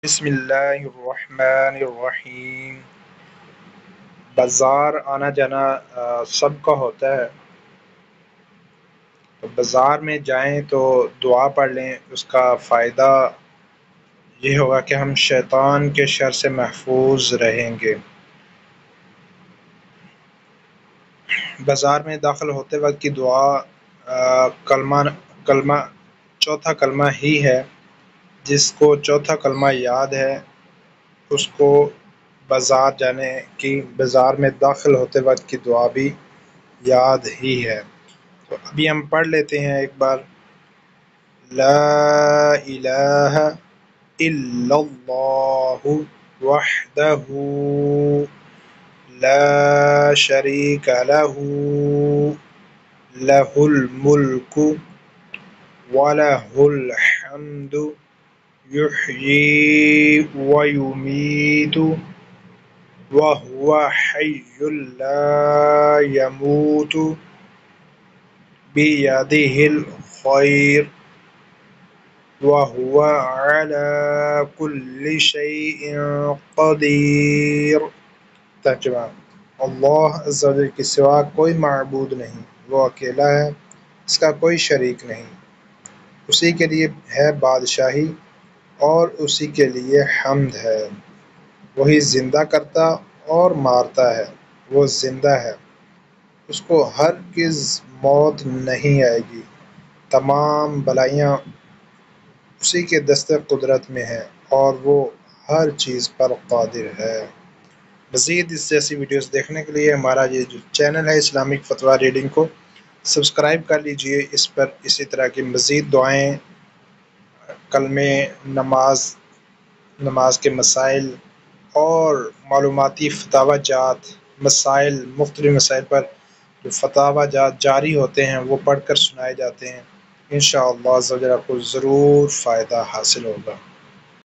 بسم اللہ الرحمن الرحیم۔ بازار آنا جانا سب کا ہوتا ہے، تو بازار میں جائیں تو دعا پڑھ لیں، اس کا فائدہ یہ ہوگا کہ ہم شیطان کے شر سے محفوظ رہیں گے۔ بازار میں داخل ہوتے وقت کی دعا کلمہ چوتھا کلمہ ہی ہے۔ جس کو چوتھا کلمہ یاد ہے اس کو بازار میں داخل ہوتے وقت کی دعا بھی یاد ہی ہے۔ تو ابھی ہم پڑھ لیتے ہیں ایک بار۔ لا الہ الا اللہ وحدہ لا شریک لہ لہ الملک وَلَهُ الْحَمْدُ يُحْيِي وَيُمِيتُ وَهُوَ حَيٌّ لَا يَمُوتُ بِيَدِهِ الْخَيْرُ وَهُوَ عَلَى كُلِّ شَيْءٍ قَدِيرٌ۔ ترجمہ: اللہ عز و جل کے سوا کوئی معبود نہیں، وہ اکیلا ہے، اس کا کوئی شریک نہیں، اسی کے لیے ہے بادشاہی اور اسی کے لیے حمد ہے۔ وہی زندہ کرتا اور مارتا ہے، وہ زندہ ہے، اس کو ہرگز موت نہیں آئے گی۔ تمام بلائیاں اسی کے دست قدرت میں ہیں اور وہ ہر چیز پر قادر ہے۔ مزید اس جیسی ویڈیوز دیکھنے کے لیے ہمارا یہ جو چینل ہے اسلامک فتویٰ ریڈنگ کو سبسکرائب کر لیجئے۔ اس پر اسی طرح کی مزید دعائیں، کلمے، نماز کے مسائل اور معلوماتی فتاوی جات، مختلف مسائل پر جو فتاوی جات جاری ہوتے ہیں وہ پڑھ کر سنائے جاتے ہیں۔ انشاءاللہ عز و جل آپ کو ضرور فائدہ حاصل ہوگا۔